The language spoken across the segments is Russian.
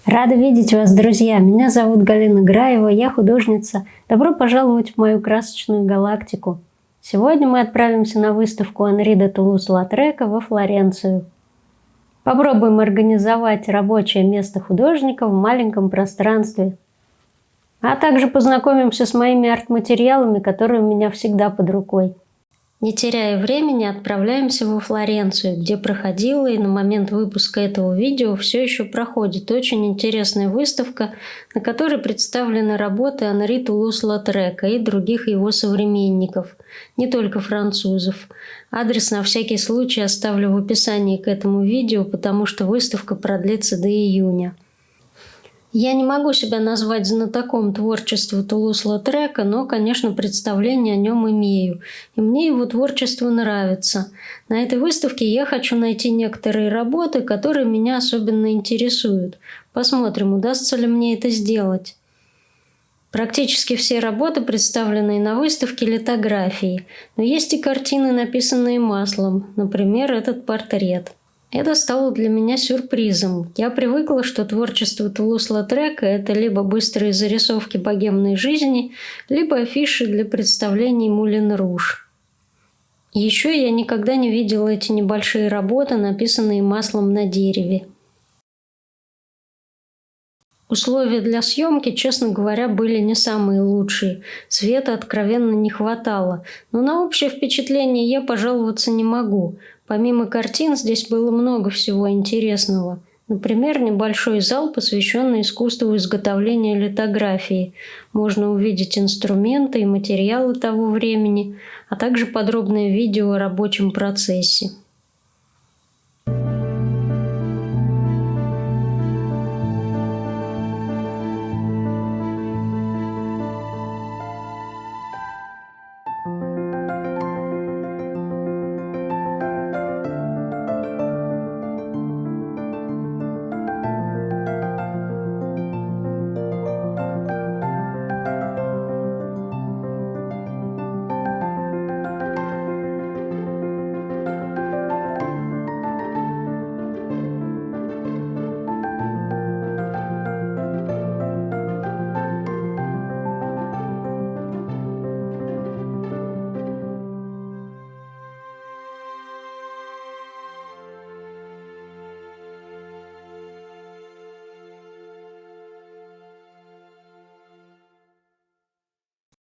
Рада видеть вас, друзья! Меня зовут Галина Граева, я художница. Добро пожаловать в мою красочную галактику. Сегодня мы отправимся на выставку Анри де Тулуз-Латрека во Флоренцию. Попробуем организовать рабочее место художника в маленьком пространстве. А также познакомимся с моими арт-материалами, которые у меня всегда под рукой. Не теряя времени, отправляемся во Флоренцию, где проходила и на момент выпуска этого видео все еще проходит очень интересная выставка, на которой представлены работы Анри Тулуз-Латрека и других его современников, не только французов. Адрес на всякий случай оставлю в описании к этому видео, потому что выставка продлится до июня. Я не могу себя назвать знатоком творчества Тулуз-Латрека, но, конечно, представление о нем имею, и мне его творчество нравится. На этой выставке я хочу найти некоторые работы, которые меня особенно интересуют. Посмотрим, удастся ли мне это сделать. Практически все работы, представленные на выставке, литографии, но есть и картины, написанные маслом, например, этот портрет. Это стало для меня сюрпризом. Я привыкла, что творчество Тулуз-Латрека – это либо быстрые зарисовки богемной жизни, либо афиши для представлений Мулен Руж. Еще я никогда не видела эти небольшие работы, написанные маслом на дереве. Условия для съемки, честно говоря, были не самые лучшие. Света откровенно не хватало. Но на общее впечатление я пожаловаться не могу. Помимо картин, здесь было много всего интересного. Например, небольшой зал, посвященный искусству изготовления литографии. Можно увидеть инструменты и материалы того времени, а также подробное видео о рабочем процессе.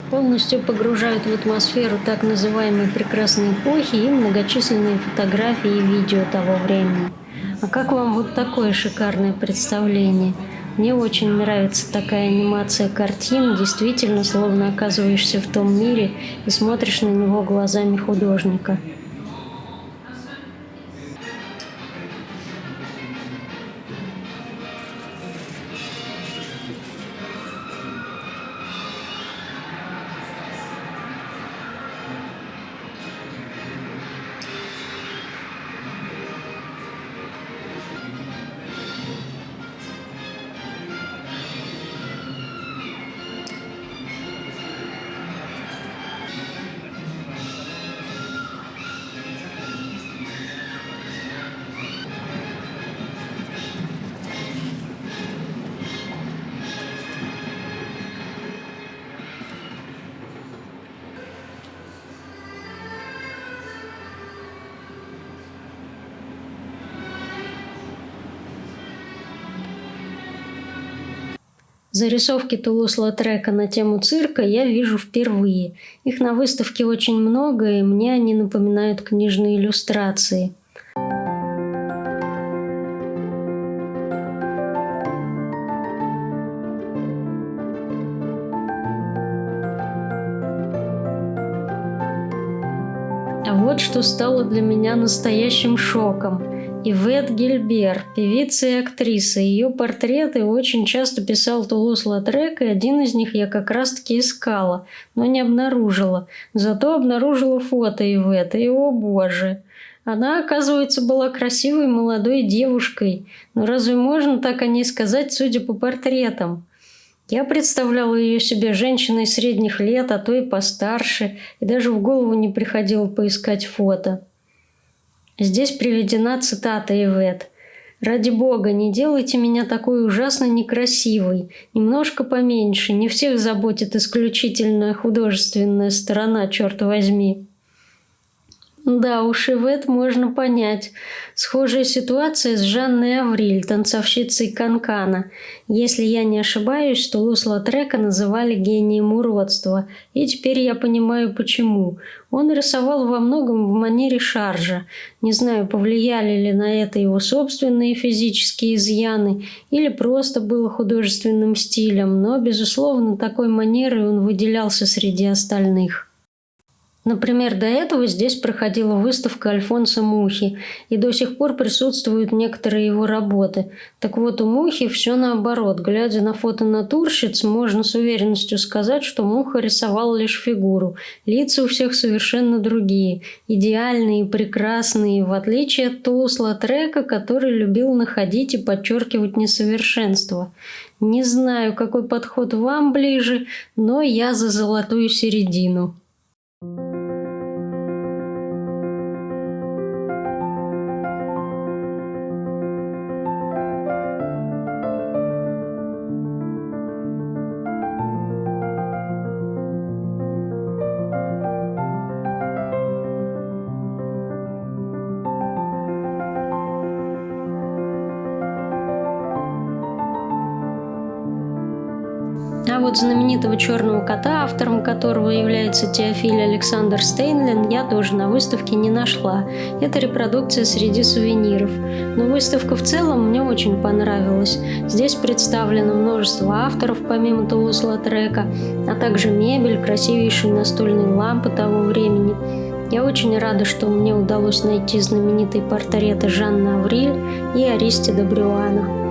Полностью погружают в атмосферу так называемой прекрасной эпохи и многочисленные фотографии и видео того времени. А как вам вот такое шикарное представление? Мне очень нравится такая анимация картин, действительно, словно оказываешься в том мире и смотришь на него глазами художника. Зарисовки Тулуз-Латрека на тему цирка я вижу впервые. Их на выставке очень много, и мне они напоминают книжные иллюстрации. А вот что стало для меня настоящим шоком. Ивет Гильбер, певица и актриса. Ее портреты очень часто писал Тулуз-Латрек, и один из них я как раз-таки искала, но не обнаружила. Зато обнаружила фото Ивет, и, о боже! Она, оказывается, была красивой молодой девушкой. Но разве можно так о ней сказать, судя по портретам? Я представляла ее себе женщиной средних лет, а то и постарше, и даже в голову не приходило поискать фото. Здесь приведена цитата Ивет. Ради бога, не делайте меня такой ужасно некрасивой. Немножко поменьше. Не всех заботит исключительно художественная сторона, черт возьми. Да уж, и в это можно понять. Схожая ситуация с Жанной Авриль, танцовщицей канкана. Если я не ошибаюсь, Тулус-Латрека называли гением уродства. И теперь я понимаю, почему. Он рисовал во многом в манере шаржа. Не знаю, повлияли ли на это его собственные физические изъяны, или просто было художественным стилем, но, безусловно, такой манерой он выделялся среди остальных. Например, до этого здесь проходила выставка Альфонса Мухи, и до сих пор присутствуют некоторые его работы. Так вот, у Мухи все наоборот. Глядя на фото натурщиц, можно с уверенностью сказать, что Муха рисовал лишь фигуру. Лица у всех совершенно другие, идеальные и прекрасные, в отличие от Тулус-Латрека, который любил находить и подчеркивать несовершенство. Не знаю, какой подход вам ближе, но я за золотую середину. А вот знаменитого черного кота, автором которого является Теофиль Александр Стейнлин, я тоже на выставке не нашла. Это репродукция среди сувениров. Но выставка в целом мне очень понравилась. Здесь представлено множество авторов, помимо Тулус-Латрека, а также мебель, красивейшие настольные лампы того времени. Я очень рада, что мне удалось найти знаменитые портреты Жанны Авриль и Аристида Брюана.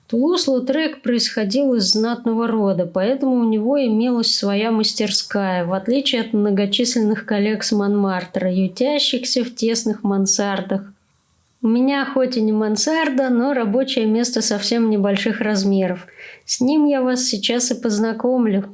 Тулус-Латрек происходил из знатного рода, поэтому у него имелась своя мастерская, в отличие от многочисленных коллег с Монмартра, ютящихся в тесных мансардах. У меня хоть и не мансарда, но рабочее место совсем небольших размеров. С ним я вас сейчас и познакомлю.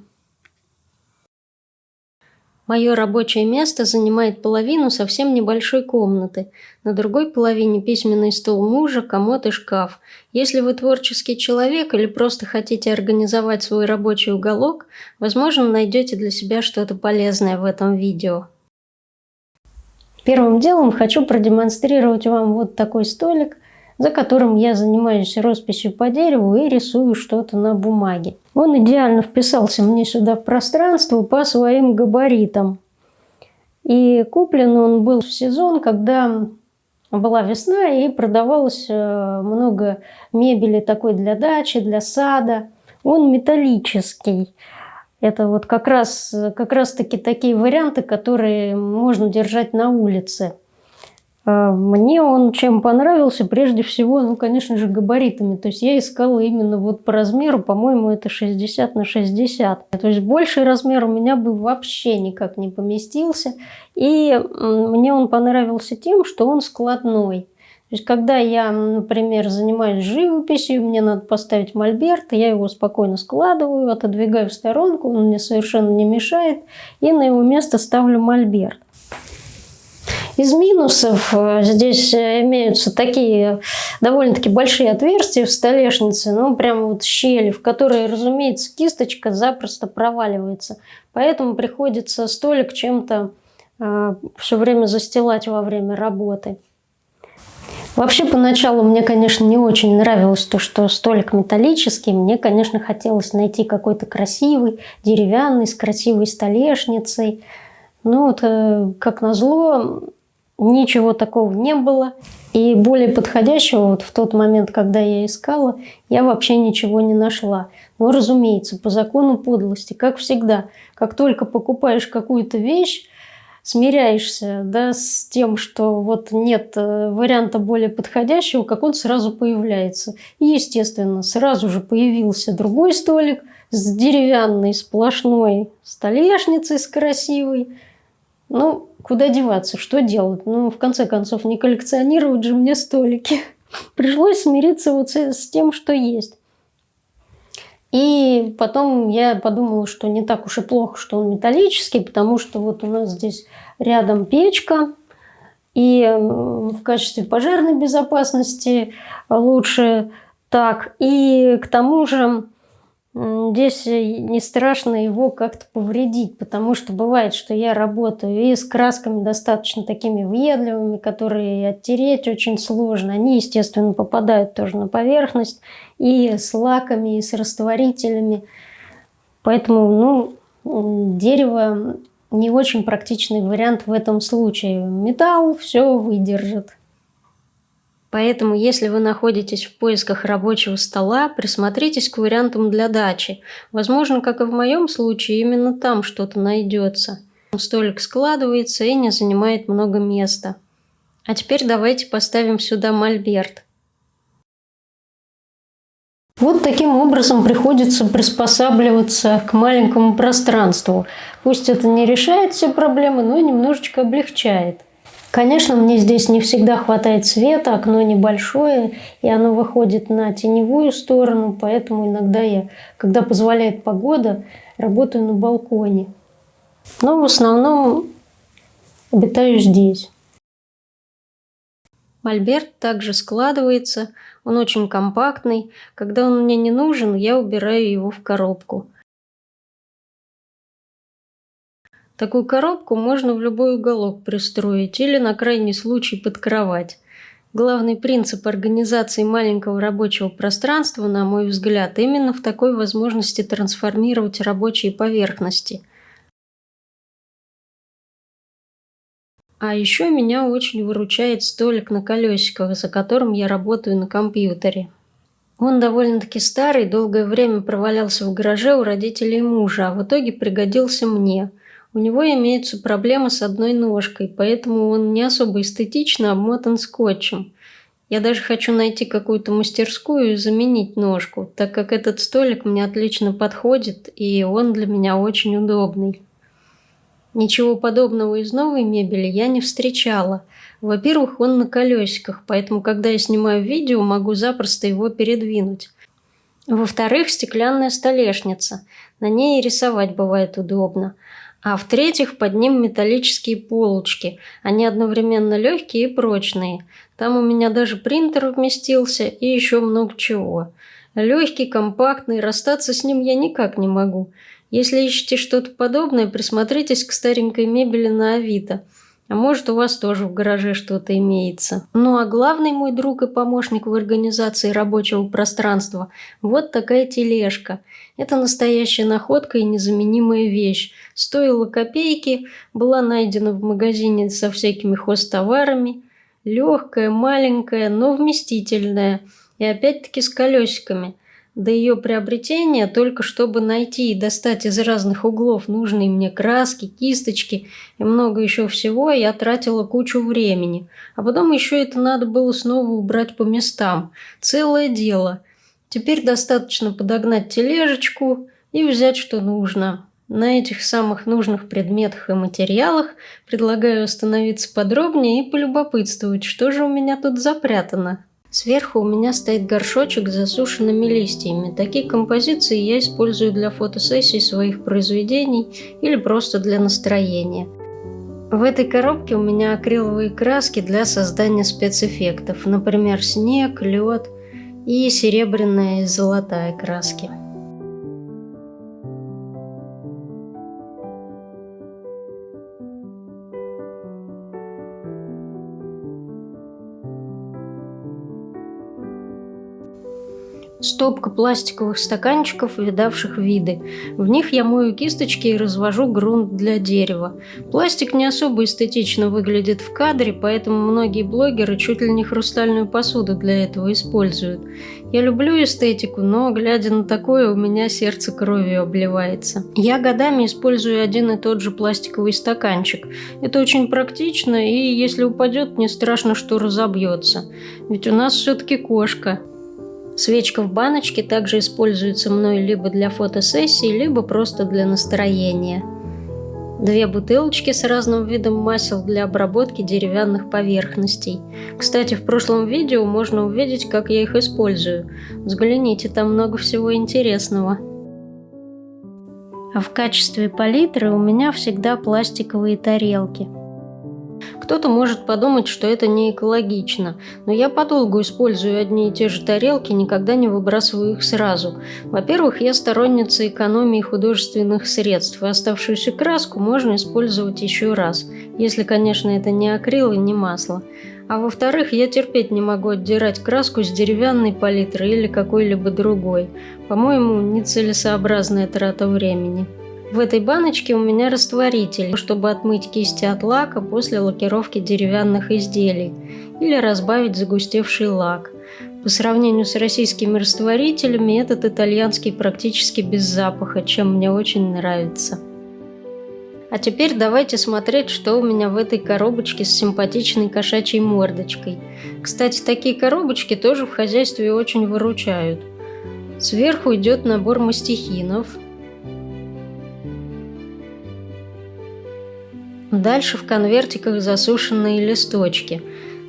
Мое рабочее место занимает половину совсем небольшой комнаты. На другой половине письменный стол мужа, комод и шкаф. Если вы творческий человек или просто хотите организовать свой рабочий уголок, возможно, найдете для себя что-то полезное в этом видео. Первым делом хочу продемонстрировать вам вот такой столик, за которым я занимаюсь росписью по дереву и рисую что-то на бумаге. Он идеально вписался мне сюда в пространство по своим габаритам. И куплен он был в сезон, когда была весна и продавалось много мебели такой для дачи, для сада. Он металлический. Это вот как раз-таки такие варианты, которые можно держать на улице. Мне он чем понравился? Прежде всего, ну, конечно же, габаритами. То есть я искала именно вот по размеру, по-моему, это 60 на 60. То есть больший размер у меня бы вообще никак не поместился. И мне он понравился тем, что он складной. То есть когда я, например, занимаюсь живописью, мне надо поставить мольберт, я его спокойно складываю, отодвигаю в сторонку, он мне совершенно не мешает, и на его место ставлю мольберт. Из минусов здесь имеются такие довольно-таки большие отверстия в столешнице, ну прям вот щели, в которые, разумеется, кисточка запросто проваливается. Поэтому приходится столик чем-то все время застилать во время работы. Вообще, поначалу мне, конечно, не очень нравилось то, что столик металлический. Мне, конечно, хотелось найти какой-то красивый, деревянный, с красивой столешницей. Но вот, как назло, ничего такого не было. И более подходящего вот в тот момент, когда я искала, я вообще ничего не нашла. Но, разумеется, по закону подлости, как всегда, как только покупаешь какую-то вещь, смиряешься, да, с тем, что вот нет варианта более подходящего, как он сразу появляется. И, естественно, сразу же появился другой столик с деревянной сплошной столешницей, с красивой. Ну, куда деваться, что делать? Ну, в конце концов, не коллекционировать же мне столики. Пришлось смириться вот с тем, что есть. И потом я подумала, что не так уж и плохо, что он металлический, потому что вот у нас здесь рядом печка, и в качестве пожарной безопасности лучше так. И к тому же здесь не страшно его как-то повредить, потому что бывает, что я работаю и с красками достаточно такими въедливыми, которые оттереть очень сложно. Они, естественно, попадают тоже на поверхность, и с лаками, и с растворителями. Поэтому, дерево не очень практичный вариант в этом случае. Металл все выдержит. Поэтому, если вы находитесь в поисках рабочего стола, присмотритесь к вариантам для дачи. Возможно, как и в моем случае, именно там что-то найдется. Столик складывается и не занимает много места. А теперь давайте поставим сюда мольберт. Вот таким образом приходится приспосабливаться к маленькому пространству. Пусть это не решает все проблемы, но немножечко облегчает. Конечно, мне здесь не всегда хватает света, окно небольшое, и оно выходит на теневую сторону, поэтому иногда я, когда позволяет погода, работаю на балконе. Но в основном обитаю здесь. Мольберт также складывается, он очень компактный. Когда он мне не нужен, я убираю его в коробку. Такую коробку можно в любой уголок пристроить или на крайний случай под кровать. Главный принцип организации маленького рабочего пространства, на мой взгляд, именно в такой возможности трансформировать рабочие поверхности. А еще меня очень выручает столик на колесиках, за которым я работаю на компьютере. Он довольно-таки старый, долгое время провалялся в гараже у родителей мужа, а в итоге пригодился мне. У него имеются проблемы с одной ножкой, поэтому он не особо эстетично обмотан скотчем. Я даже хочу найти какую-то мастерскую и заменить ножку, так как этот столик мне отлично подходит, и он для меня очень удобный. Ничего подобного из новой мебели я не встречала. Во-первых, он на колесиках, поэтому, когда я снимаю видео, могу запросто его передвинуть. Во-вторых, стеклянная столешница. На ней и рисовать бывает удобно. А в-третьих, под ним металлические полочки. Они одновременно легкие и прочные. Там у меня даже принтер вместился и еще много чего. Легкий, компактный, расстаться с ним я никак не могу. Если ищете что-то подобное, присмотритесь к старенькой мебели на Авито. А может, у вас тоже в гараже что-то имеется. Ну а главный мой друг и помощник в организации рабочего пространства – вот такая тележка. Это настоящая находка и незаменимая вещь. Стоила копейки, была найдена в магазине со всякими хозтоварами. Легкая, маленькая, но вместительная. И опять-таки с колесиками. До ее приобретения, только чтобы найти и достать из разных углов нужные мне краски, кисточки и много еще всего, я тратила кучу времени. А потом еще это надо было снова убрать по местам. Целое дело. Теперь достаточно подогнать тележечку и взять, что нужно. На этих самых нужных предметах и материалах предлагаю остановиться подробнее и полюбопытствовать, что же у меня тут запрятано. Сверху у меня стоит горшочек с засушенными листьями. Такие композиции я использую для фотосессий своих произведений или просто для настроения. В этой коробке у меня акриловые краски для создания спецэффектов, например, снег, лед и серебряная и золотая краски. Стопка пластиковых стаканчиков, видавших виды. В них я мою кисточки и развожу грунт для дерева. Пластик не особо эстетично выглядит в кадре, поэтому многие блогеры чуть ли не хрустальную посуду для этого используют. Я люблю эстетику, но, глядя на такое, у меня сердце кровью обливается. Я годами использую один и тот же пластиковый стаканчик. Это очень практично, и если упадет, не страшно, что разобьется. Ведь у нас все-таки кошка. Свечка в баночке также используется мной либо для фотосессий, либо просто для настроения. 2 бутылочки с разным видом масел для обработки деревянных поверхностей. Кстати, в прошлом видео можно увидеть, как я их использую. Взгляните, там много всего интересного. А в качестве палитры у меня всегда пластиковые тарелки. Кто-то может подумать, что это не экологично, но я подолгу использую одни и те же тарелки, никогда не выбрасываю их сразу. Во-первых, я сторонница экономии художественных средств, и оставшуюся краску можно использовать еще раз, если, конечно, это не акрил и не масло. А во-вторых, я терпеть не могу отдирать краску с деревянной палитры или какой-либо другой. По-моему, нецелесообразная трата времени. В этой баночке у меня растворитель, чтобы отмыть кисти от лака после лакировки деревянных изделий или разбавить загустевший лак. По сравнению с российскими растворителями, этот итальянский практически без запаха, чем мне очень нравится. А теперь давайте смотреть, что у меня в этой коробочке с симпатичной кошачьей мордочкой. Кстати, такие коробочки тоже в хозяйстве очень выручают. Сверху идет набор мастихинов. Дальше в конвертиках засушенные листочки.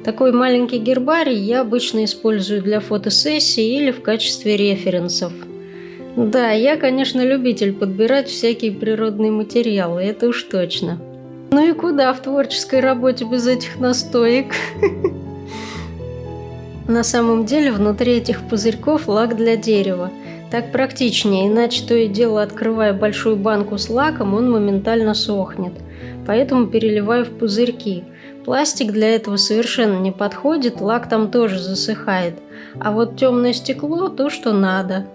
Такой маленький гербарий я обычно использую для фотосессий или в качестве референсов. Да, я, конечно, любитель подбирать всякие природные материалы, это уж точно. Ну и куда в творческой работе без этих настоек? На самом деле внутри этих пузырьков лак для дерева. Так практичнее, иначе то и дело, открывая большую банку с лаком, он моментально сохнет. Поэтому переливаю в пузырьки. Пластик для этого совершенно не подходит, лак там тоже засыхает. А вот темное стекло – то, что надо.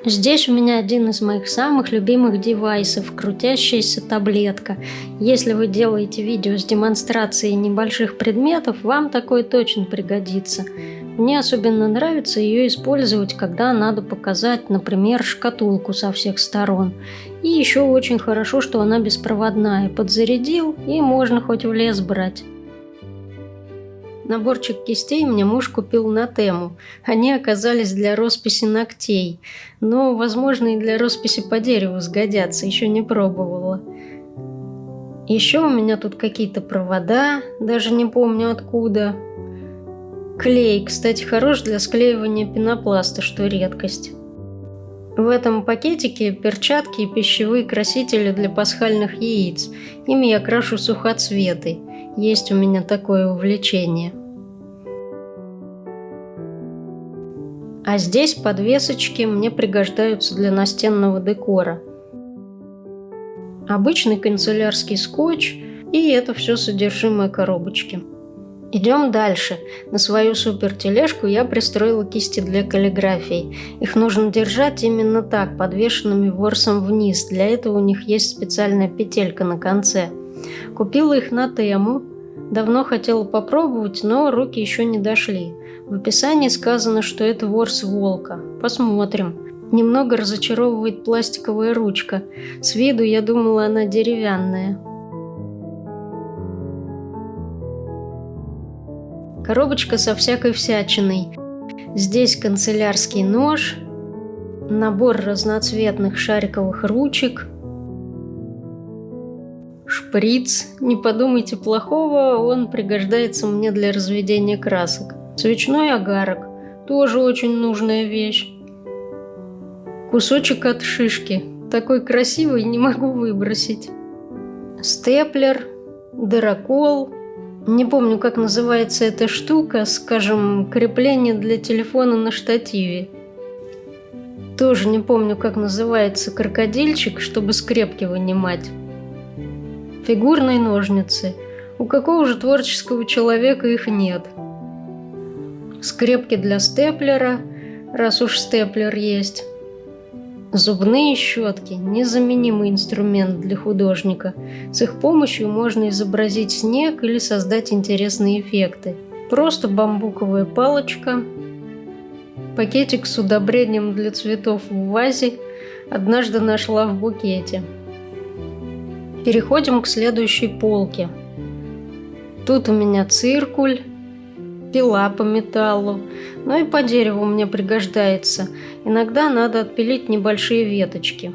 Здесь у меня один из моих самых любимых девайсов – крутящаяся таблетка. Если вы делаете видео с демонстрацией небольших предметов, вам такое точно пригодится. Мне особенно нравится ее использовать, когда надо показать, например, шкатулку со всех сторон. И еще очень хорошо, что она беспроводная. Подзарядил, и можно хоть в лес брать. Наборчик кистей мне муж купил на Тему. Они оказались для росписи ногтей. Но, возможно, и для росписи по дереву сгодятся, еще не пробовала. Еще у меня тут какие-то провода, даже не помню откуда. Клей, кстати, хорош для склеивания пенопласта, что редкость. В этом пакетике перчатки и пищевые красители для пасхальных яиц. Ими я крашу сухоцветы. Есть у меня такое увлечение. А здесь подвесочки мне пригождаются для настенного декора. Обычный канцелярский скотч, и это все содержимое коробочки. Идем дальше. На свою супертележку я пристроила кисти для каллиграфии. Их нужно держать именно так, подвешенными ворсом вниз. Для этого у них есть специальная петелька на конце. Купила их на Тему. Давно хотела попробовать, но руки еще не дошли. В описании сказано, что это ворс волка. Посмотрим. Немного разочаровывает пластиковая ручка. С виду я думала, она деревянная. Коробочка со всякой всячиной. Здесь канцелярский нож, набор разноцветных шариковых ручек, шприц. Не подумайте плохого, он пригождается мне для разведения красок. Свечной огарок. Тоже очень нужная вещь. Кусочек от шишки. Такой красивый, не могу выбросить. Степлер, дырокол. Не помню, как называется эта штука, скажем, крепление для телефона на штативе. Тоже не помню, как называется крокодильчик, чтобы скрепки вынимать. Фигурные ножницы. У какого же творческого человека их нет? Скрепки для степлера, раз уж степлер есть. Зубные щетки – незаменимый инструмент для художника. С их помощью можно изобразить снег или создать интересные эффекты. Просто бамбуковая палочка, пакетик с удобрением для цветов в вазе однажды нашла в букете. Переходим к следующей полке. Тут у меня циркуль, пила по металлу, но и по дереву мне пригождается. Иногда надо отпилить небольшие веточки.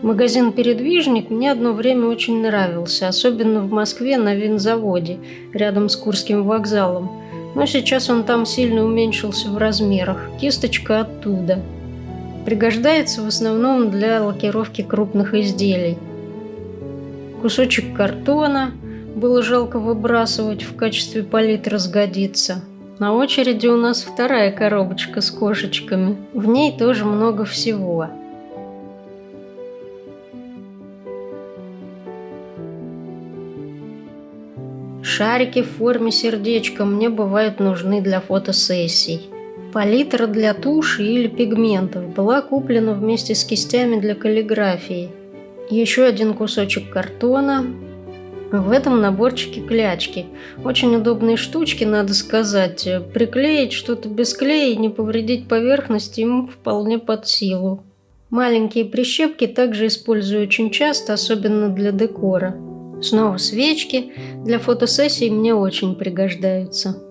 Магазин «Передвижник» мне одно время очень нравился, особенно в Москве на винзаводе, рядом с Курским вокзалом. Но сейчас он там сильно уменьшился в размерах. Кисточка оттуда. Пригождается в основном для лакировки крупных изделий. Кусочек картона. Было жалко выбрасывать, в качестве палитры сгодится. На очереди у нас вторая коробочка с кошечками. В ней тоже много всего. Шарики в форме сердечка мне бывают нужны для фотосессий. Палитра для туши или пигментов была куплена вместе с кистями для каллиграфии. Еще один кусочек картона. В этом наборчике клячки. Очень удобные штучки, надо сказать. Приклеить что-то без клея и не повредить поверхность им вполне под силу. Маленькие прищепки также использую очень часто, особенно для декора. Снова свечки. Для фотосессий мне очень пригождаются.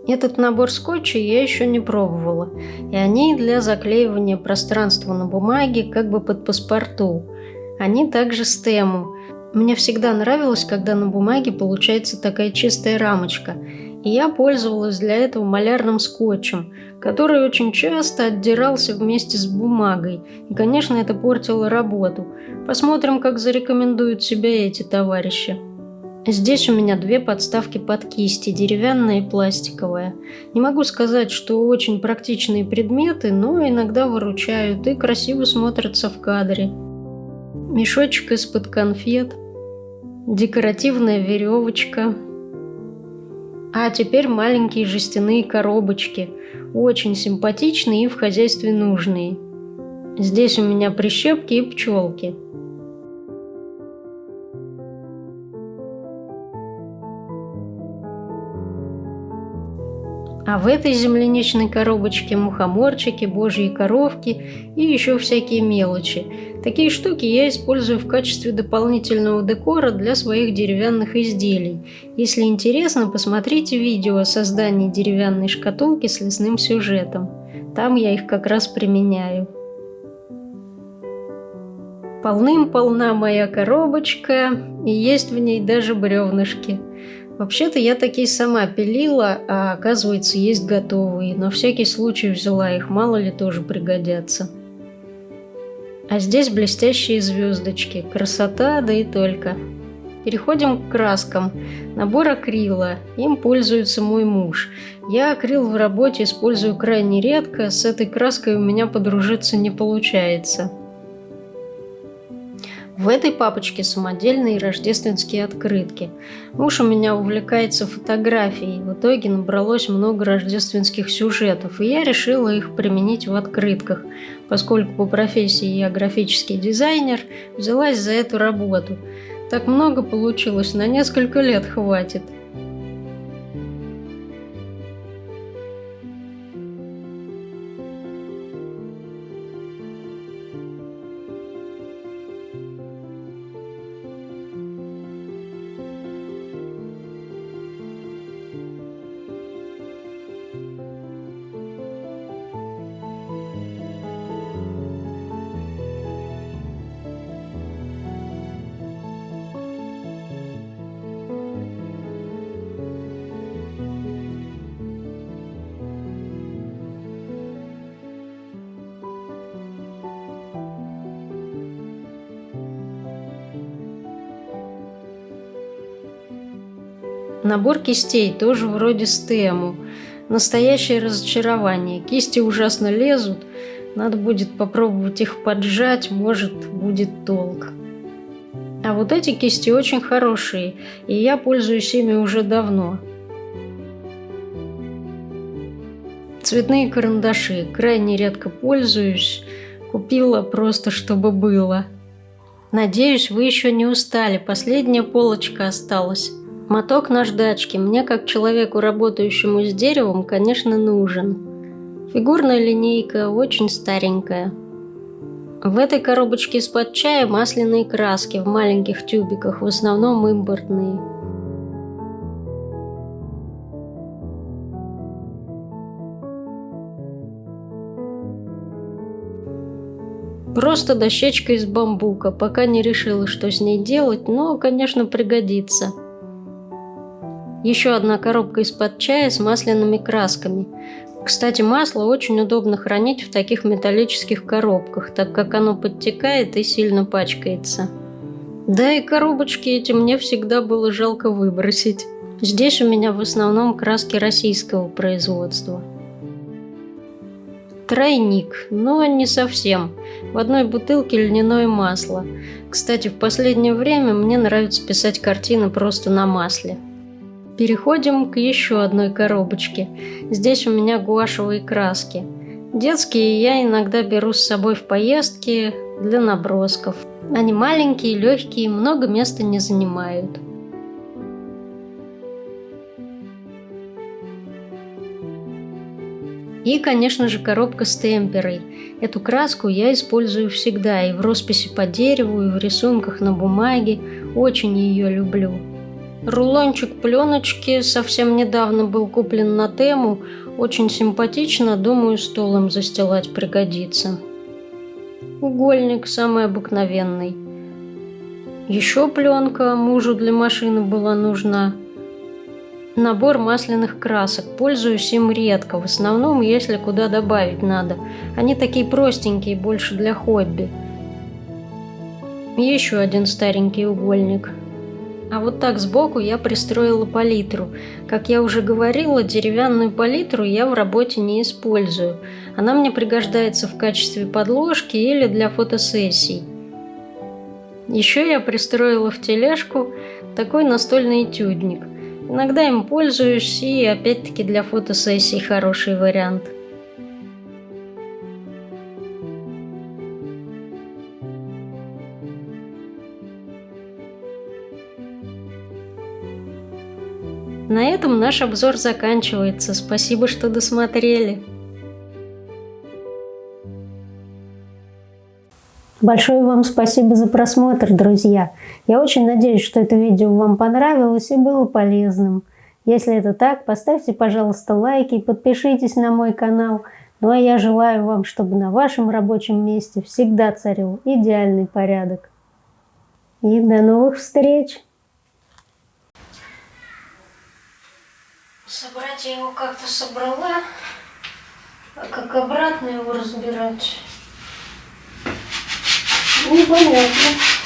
Этот набор скотча я еще не пробовала. И они для заклеивания пространства на бумаге, как бы под паспорту. Они также с тему. Мне всегда нравилось, когда на бумаге получается такая чистая рамочка, и я пользовалась для этого малярным скотчем, который очень часто отдирался вместе с бумагой, и, конечно, это портило работу. Посмотрим, как зарекомендуют себя эти товарищи. Здесь у меня две подставки под кисти, деревянная и пластиковая. Не могу сказать, что очень практичные предметы, но иногда выручают и красиво смотрятся в кадре. Мешочек из-под конфет. Декоративная веревочка. А теперь маленькие жестяные коробочки. Очень симпатичные и в хозяйстве нужные. Здесь у меня прищепки и пчелки. А в этой земляничной коробочке мухоморчики, божьи коровки и еще всякие мелочи. Такие штуки я использую в качестве дополнительного декора для своих деревянных изделий. Если интересно, посмотрите видео о создании деревянной шкатулки с лесным сюжетом. Там я их как раз применяю. Полным-полна моя коробочка, и есть в ней даже бревнышки. Вообще-то я такие сама пилила, а оказывается есть готовые. На всякий случай взяла их, мало ли тоже пригодятся. А здесь блестящие звездочки. Красота, да и только. Переходим к краскам. Набор акрила. Им пользуется мой муж. Я акрил в работе использую крайне редко. С этой краской у меня подружиться не получается. В этой папочке самодельные рождественские открытки. Муж у меня увлекается фотографией. В итоге набралось много рождественских сюжетов, и я решила их применить в открытках. Поскольку по профессии я графический дизайнер, взялась за эту работу. Так много получилось, на несколько лет хватит. Набор кистей тоже вроде с Тему. Настоящее разочарование. Кисти ужасно лезут. Надо будет попробовать их поджать, может, будет толк. А вот эти кисти очень хорошие, и я пользуюсь ими уже давно. Цветные карандаши. Крайне редко пользуюсь. Купила просто, чтобы было. Надеюсь, вы еще не устали. Последняя полочка осталась. Моток наждачки мне, как человеку, работающему с деревом, конечно, нужен. Фигурная линейка, очень старенькая. В этой коробочке из-под чая масляные краски в маленьких тюбиках, в основном импортные. Просто дощечка из бамбука, пока не решила, что с ней делать, но, конечно, пригодится. Еще одна коробка из-под чая с масляными красками. Кстати, масло очень удобно хранить в таких металлических коробках, так как оно подтекает и сильно пачкается. Да и коробочки эти мне всегда было жалко выбросить. Здесь у меня в основном краски российского производства. Тройник, но не совсем. В одной бутылке льняное масло. Кстати, в последнее время мне нравится писать картины просто на масле. Переходим к еще одной коробочке. Здесь у меня гуашевые краски. Детские я иногда беру с собой в поездки для набросков. Они маленькие, легкие, много места не занимают. И, конечно же, коробка с темперой. Эту краску я использую всегда и в росписи по дереву, и в рисунках на бумаге. Очень ее люблю. Рулончик пленочки совсем недавно был куплен на Тему. Очень симпатично, думаю, столом застилать пригодится. Угольник самый обыкновенный. Еще пленка мужу для машины была нужна. Набор масляных красок. Пользуюсь им редко, в основном, если куда добавить надо. Они такие простенькие, больше для хобби. Еще один старенький угольник. А вот так сбоку я пристроила палитру. Как я уже говорила, деревянную палитру я в работе не использую. Она мне пригождается в качестве подложки или для фотосессий. Еще я пристроила в тележку такой настольный этюдник. Иногда им пользуюсь, и опять-таки для фотосессий хороший вариант. На этом наш обзор заканчивается. Спасибо, что досмотрели. Большое вам спасибо за просмотр, друзья. Я очень надеюсь, что это видео вам понравилось и было полезным. Если это так, поставьте, пожалуйста, лайки и подпишитесь на мой канал. Ну а я желаю вам, чтобы на вашем рабочем месте всегда царил идеальный порядок. И до новых встреч! Собрать я его как-то собрала, а как обратно его разбирать, непонятно.